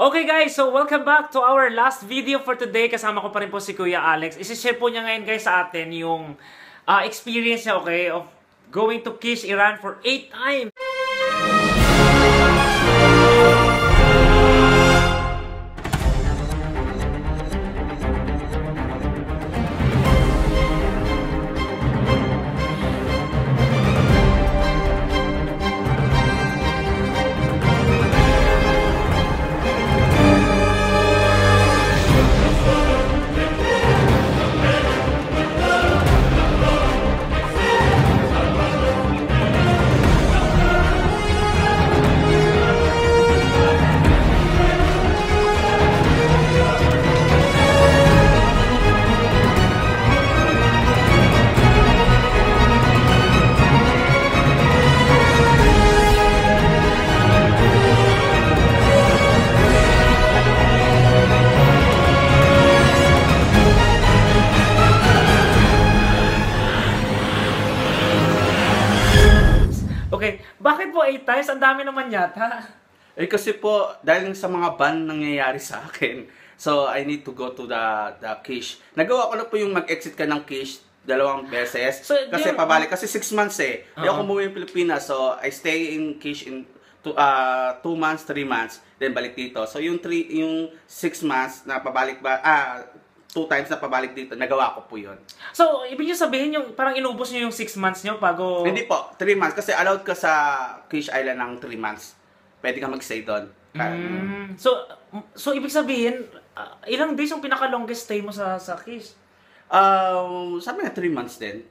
Okay guys, so welcome back to our last video for today. Kasama ko pa rin po si Kuya Alex. Isi-share po niya ngayon guys sa atin yung experience niya, okay, of going to Kish Iran for 8 times. Okay, bakit po 8 times? Ang dami naman yata. Kasi po, dahil sa mga ban nangyayari sa akin, so I need to go to the Kish. Nagawa ko na po yung mag-exit ka ng Kish 2 beses. So, kasi pabalik, kasi 6 months eh. Hindi ako umuwi ng Pilipinas, so I stay in Kish in 2 months, 3 months, then balik dito. So yung 6 months na pabalik ba, 2 times na pabalik dito, nagawa ko po yun. So, ibig nyo sabihin, yung parang inubos nyo yung 6 months nyo bago... Hindi po, 3 months. Kasi allowed ka sa Kish Island ng 3 months. Pwede ka mag-stay doon. So, ibig sabihin, ilang days yung pinaka-longest stay mo sa Kish? Sabi nga 3 months din.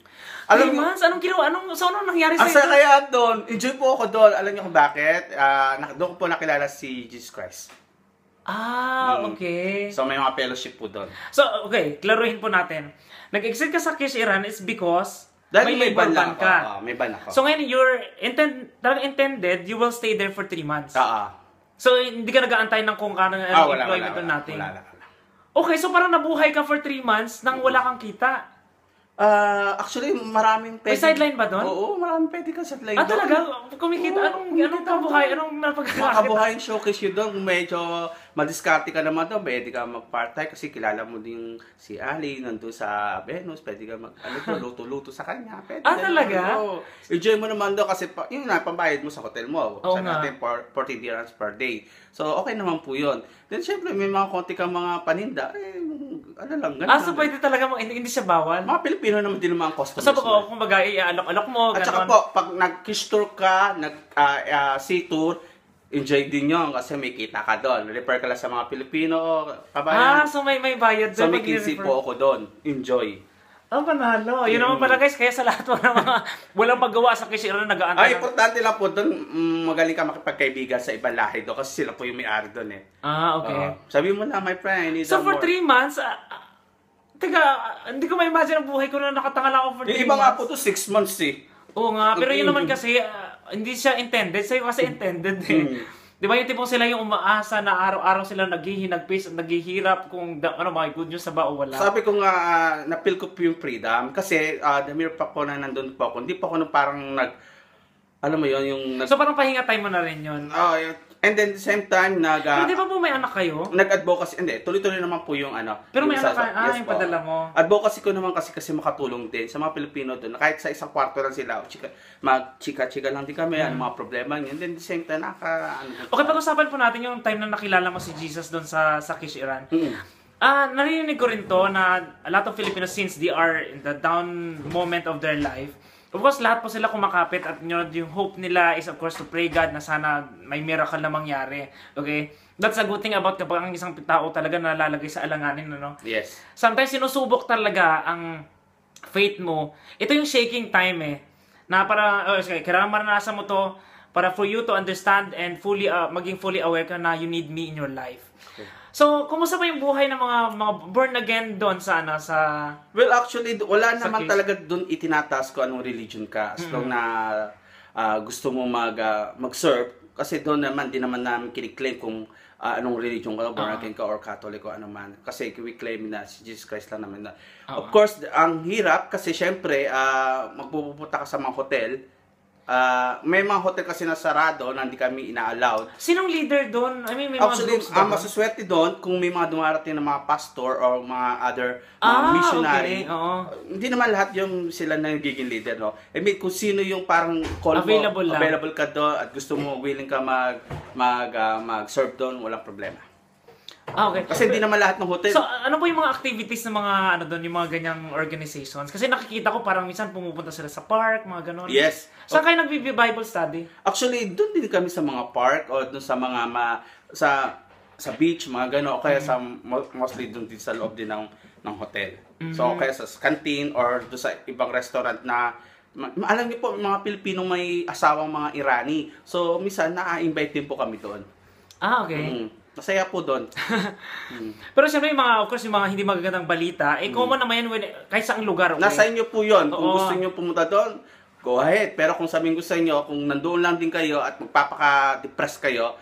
3 months? Anong ginawa? Anong nangyari sa'yo? Kaya doon, enjoy po ako doon. Alam niyo kung bakit? Doon ko po nakilala si Jesus Christ. Okay. So, may mga fellowship po doon. So, okay, klaruhin po natin. Nag-exit ka sa Kish Iran is because dahil may labor ban ka. May ban ako. So, ngayon, you're intended, you will stay there for 3 months. So, hindi ka nag-aantay ng kung kano employment or nothing? Wala. Okay, so parang nabuhay ka for 3 months nang wala kang kita. Actually, maraming pwede. May sideline ba doon? Oo, maraming pwede ka sideline doon. Talaga? Kumikita? Anong kabuhay? Anong napagkakakita? Makabuhayin showcase yun doon. Kung medyo madiskarte ka naman doon, pwede ka mag-part-time kasi kilala mo din si Ali nandun sa Venus. Pwede ka luto-luto sa kanya. Pwede talaga? Enjoy mo naman doon kasi yun na, pambayad mo sa hotel mo. Oo sa natin, 14 dirhams per day. So, okay naman po yun. Then, syempre, may mga konti kang mga paninda. Ganun. So pwede talaga hindi siya bawal? Mga Pilipino naman din naman ang customers. So, kumbaga, iaalok-alok mo, gano'n. At saka po, pag nag-Kish tour ka, nag-sea tour, enjoy din yun kasi may kita ka doon. Refer ka lang sa mga Pilipino, kabayan. So may bayad doon. So may kinsi po ako doon. Enjoy. Panalo. Yun naman pala guys, kaya sa lahat mo na mga walang magawa sa Kish Iran, nag-aantay. Importante lang po doon, magaling ka makipagkaibigan sa ibang lahi doon kasi sila po yung may-ari doon eh. Okay. Sabi mo na, my friend, I need so for 3 months, teka, hindi ko ma-imagine ang buhay ko na nakatanga lang ako for 3 months. Yung iba nga po to 6 months eh. Oo nga, pero yun naman kasi, hindi siya intended. Sa'yo kasi intended eh. Di ba yung tipong sila yung umaasa na araw-araw sila naghihinagpis at naghihirap kung may good news sa ba o wala? Sabi ko nga, na-feel ko po yung freedom kasi the mere pa po na nandun po ako, hindi pa ako parang alam mo yun, yung... So parang pahinga time mo na rin yun? And then, the same time, Pero di ba po may anak kayo? Nag-advocacy, hindi, tuloy-tuloy naman po yung Pero may anak kayo, yung padala mo. Advocacy ko naman kasi makatulong din sa mga Pilipino doon. Kahit sa isang kwarto lang sila, mag-chika-chika lang din kami, mga problema yun. Then, the same time, Okay, pag-usapan po natin yung time na nakilala mo si Jesus doon sa Kish Iran. Narinig ko rin to na a lot of Filipinos, since they are in the down moment of their life, of course, lahat po sila kumakapit at yung hope nila is of course to pray God na sana may miracle na mangyari. Okay? That's a good thing about kapag ang isang tao talaga nalalagay sa alanganin, no? Yes. Sometimes sinusubok talaga ang faith mo. Ito yung shaking time eh. Na para, kailangan maranasan mo to para for you to understand and maging fully aware ka na you need me in your life. Okay. So, kumusta ba yung buhay ng mga born again doon sa Well, actually, wala naman talaga doon itinataas ko anong religion ka. As long na gusto mo mag-serve. Kasi doon naman, di naman namin kiniklaim kung anong religion ka, born again ka or Catholic o ano man. Kasi we claim na si Jesus Christ lang naman. Of course, ang hirap kasi syempre, magpupunta ka sa mga hotel, may mga hotel kasi na sarado na hindi kami ina-allowed. Sinong leader doon? I mean, may mga Actually, groups doon? masaswerte doon kung may mga dumarating na mga pastor or mga other missionary. Okay. Oo. Hindi naman lahat yung sila na nagiging leader, no? I mean, kung sino yung parang call available ka doon at gusto mo, willing ka mag-serve doon, walang problema. Okay. Kasi hindi naman lahat ng hotel. So, ano po yung mga activities ng mga ano doon, yung mga ganyang organizations? Kasi nakikita ko parang minsan pumupunta sila sa park, mga ganon. Yes. Saan kayo nagbi-Bible study? Actually, doon din kami sa mga park o doon sa mga sa beach, mga gano'n, o kaya sa mostly doon din sa loob din ng hotel. So, kaya sa canteen or doon sa ibang restaurant na alam niyo po, mga Pilipinong may asawang mga Irani. So, minsan na-invite din po kami doon. Okay. Masaya po doon. Pero syempre, of course, yung mga hindi magagandang balita, common naman yan kahit saang lugar. Okay? Nasa inyo po yun. Kung gusto niyo pumunta doon, go ahead. Pero kung sabihin ko sa inyo, kung nandoon lang din kayo at magpapaka-depress kayo,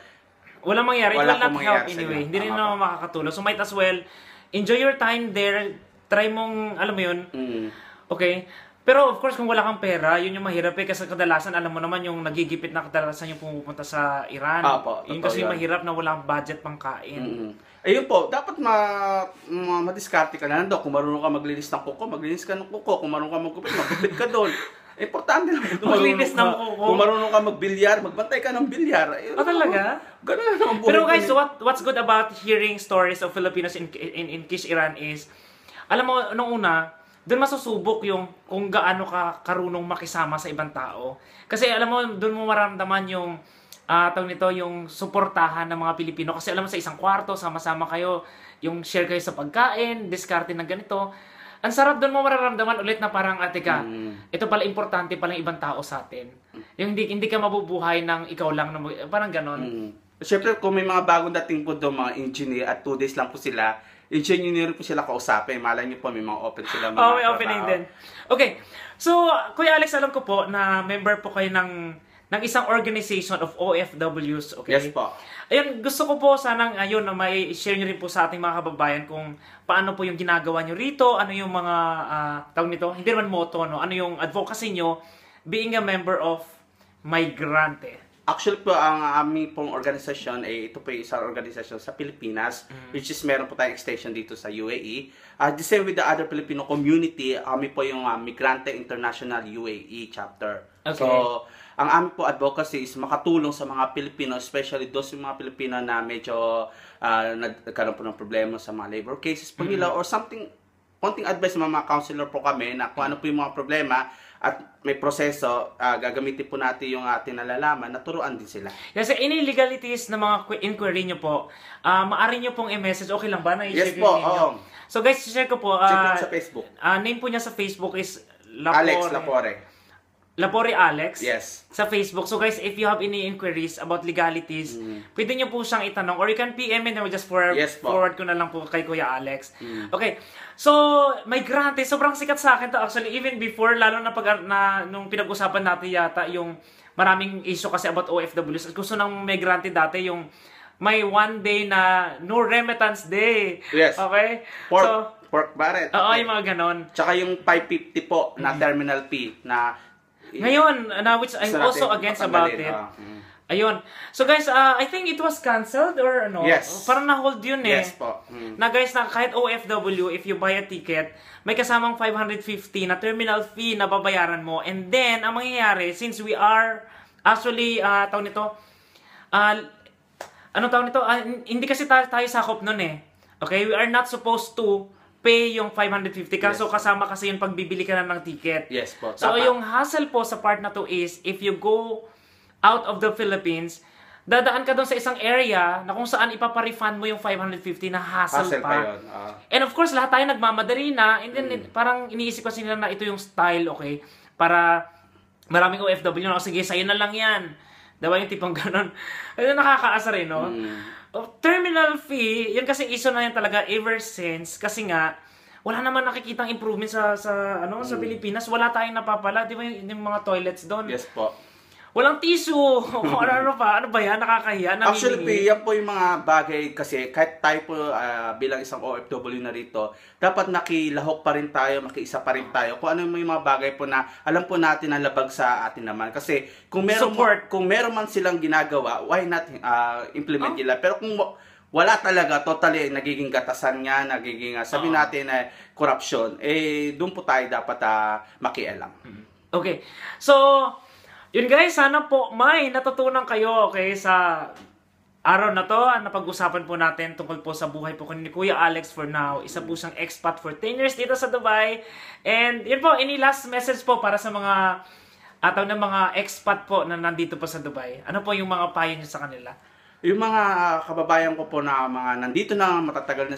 walang mangyari. It will not help anyway. Inyo. Hindi rin naman makakatulong. So might as well, enjoy your time there. Try mong, alam mo yun. Okay? Pero of course, kung wala kang pera, yun yung mahirap kasi kadalasan, alam mo naman yung nagigipit na kadalasan yung pumupunta sa Iran. Yun kasi yung mahirap na walang budget pang kain. Ayun po, dapat madiskarte ka na nando. Kung marunong ka maglinis ng kuko, maglinis ka ng kuko. Kung marunong ka magupit ka doon. Importante lang. Maglinis ng kuko. Kung marunong ka magbilyar, magbantay ka ng bilyar. Talaga? Ganun na naman buhay. Pero guys, what's good about hearing stories of Filipinos in Kish, Iran is, alam mo, nung una, doon masusubok yung kung gaano ka karunong makisama sa ibang tao. Kasi alam mo, doon mo maramdaman yung tawag nito, yung suportahan ng mga Pilipino. Kasi alam mo, sa isang kwarto, sama-sama kayo, yung share kayo sa pagkain, diskarte ng ganito. Ang sarap doon mo mararamdaman ulit na parang, teka, ito pala importante palang ibang tao sa atin. Yung hindi ka mabubuhay ng ikaw lang, parang ganon. Siyempre, kung may mga bagong dating po doon, mga engineer, at 2 days lang po sila, engineer po sila kausapin. Malay niyo po, may mga open sila. May opening din. Okay. So, Kuya Alex, alam ko po na member po kayo ng isang organization of OFWs. Okay? Yes po. Ayun, gusto ko po sanang na may share nyo rin po sa ating mga kababayan kung paano po yung ginagawa nyo rito, ano yung mga, tawag nito, hindi naman motto, no? Ano yung advocacy nyo being a member of Migrante. Actually po, ang aming pong organisasyon ito po yung isang organisasyon sa Pilipinas, which is meron po tayong extension dito sa UAE. The same with the other Filipino community, kami po yung Migrante International UAE chapter. Okay. So, ang aming po advocacy is makatulong sa mga Pilipino, especially those yung mga Pilipino na medyo nagkaroon po ng problema sa mga labor cases po nila or something, konting advice ng mga counselor po kami na kung ano po yung mga problema at may proseso, gagamitin po natin yung ating nalalaman, naturuan din sila. Kasi any legalities na mga inquiry nyo po, maaari nyo pong i-message. Okay lang ba? Yes po, oo. So guys, share ko po. Check po sa Facebook. Name po niya sa Facebook is Alex Lapore. Lapore Alex. Yes. Sa Facebook. So guys, if you have any inquiries about legalities, pwede nyo po siyang itanong. Or you can PM and just forward ko na lang po kay Kuya Alex. Okay. So, Migrante, sobrang sikat sa akin to actually. Even before, lalo na nung pinag-usapan natin yata yung maraming issue kasi about OFWs. Gusto ng Migrante dati yung may one day na no remittance day. Yes. Okay? Pork barret. Oo, yung mga ganon. Tsaka yung 550 po na terminal fee na ngayon, which I'm also against about it. Ayun. So guys, I think it was canceled or ano? Yes. Parang na-hold yun eh. Yes po. Na guys, kahit OFW, if you buy a ticket, may kasamang 550 na terminal fee na babayaran mo. And then, ang mangyayari, since we are actually, hindi kasi tayo sakop nun eh. Okay? We are not supposed to pay yung 550 kaso kasama kasi yung pagbibili ka na ng ticket. Yes po. So yung hassle po sa part na to is if you go out of the Philippines, dadaan ka doon sa isang area na kung saan ipaparefund mo yung 550 na hassle pa. Yun. And of course, lahat tayo nagmamadali na and then parang iniisip kasi nila na ito yung style, okay? Para maraming OFW na, sige, sa'yo na lang yan. Diba yung tipong ganun? Ayun, nakakaasa rin, no? Terminal fee, yun kasi issue na yan talaga ever since kasi nga wala naman nakikitang improvement sa Pilipinas. Wala tayong napapala, di ba yung mga toilets doon? Yes po. walang tissue, ano pa, ano ba yan, nakakahiya, Actually, yan po yung mga bagay kasi kahit tayo po bilang isang OFW na rito, dapat nakilahok pa rin tayo, makiisa pa rin tayo. Kung ano yung mga bagay po na alam po natin na labag sa atin naman. Kasi kung meron man silang ginagawa, why not implement nila? Pero kung wala talaga, totally nagiging gatasan nga, nagiging sabi natin na corruption, doon po tayo dapat makialam. Okay. So, yun guys, sana po may natutunan kayo, okay, sa araw na to. Napag-usapan po natin tungkol po sa buhay po ni Kuya Alex for now. Isa po siyang expat for 10 years dito sa Dubai. And yun po, any last message po para sa mga mga expat po na nandito po sa Dubai? Ano po yung mga payo niyo sa kanila? Yung mga kababayan ko po na mga nandito na matatagal na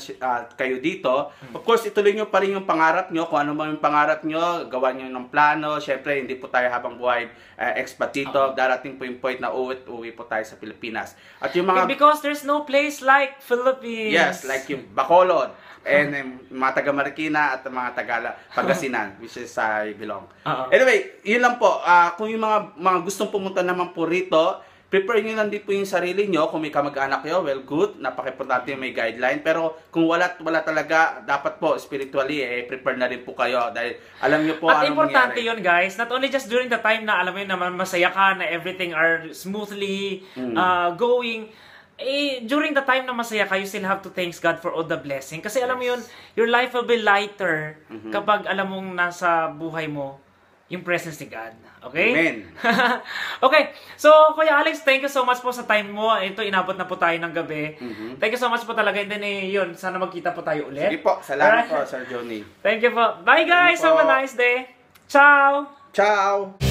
kayo dito, of course, ituloy nyo pa rin yung pangarap nyo. Kung ano man yung pangarap nyo, gawa nyo ng plano. Siyempre, hindi po tayo habang buhay expat dito. Darating po yung point na uwi po tayo sa Pilipinas. At yung mga... Because there's no place like Philippines. Yes, like yung Bacolod. And mga taga Marikina at mga taga Pangasinan, which is I belong. Anyway, yun lang po. Kung yung mga gustong pumunta naman po rito, prepare nyo lang din po yung sarili nyo. Kung may kamag-anak nyo, well, good. Napaka-importante yung may guideline. Pero kung wala talaga, dapat po, spiritually, prepare na rin po kayo. Dahil alam nyo po anong importante yun, guys. Not only just during the time na, alam mo yun, na masaya ka, na everything are smoothly going. During the time na masaya ka, you still have to thank God for all the blessing. Kasi alam mo yun, your life will be lighter kapag alam mong nasa buhay mo yung presence ni God. Okay? Amen. Okay. So, Kuya Alex, thank you so much po sa time mo. Ito, inabot na po tayo ng gabi. Thank you so much po talaga. And then, yun, sana magkita po tayo ulit. Sige po. Salamat po, Sir Johnny. Thank you po. Bye, guys. Have a nice day. Ciao! Ciao!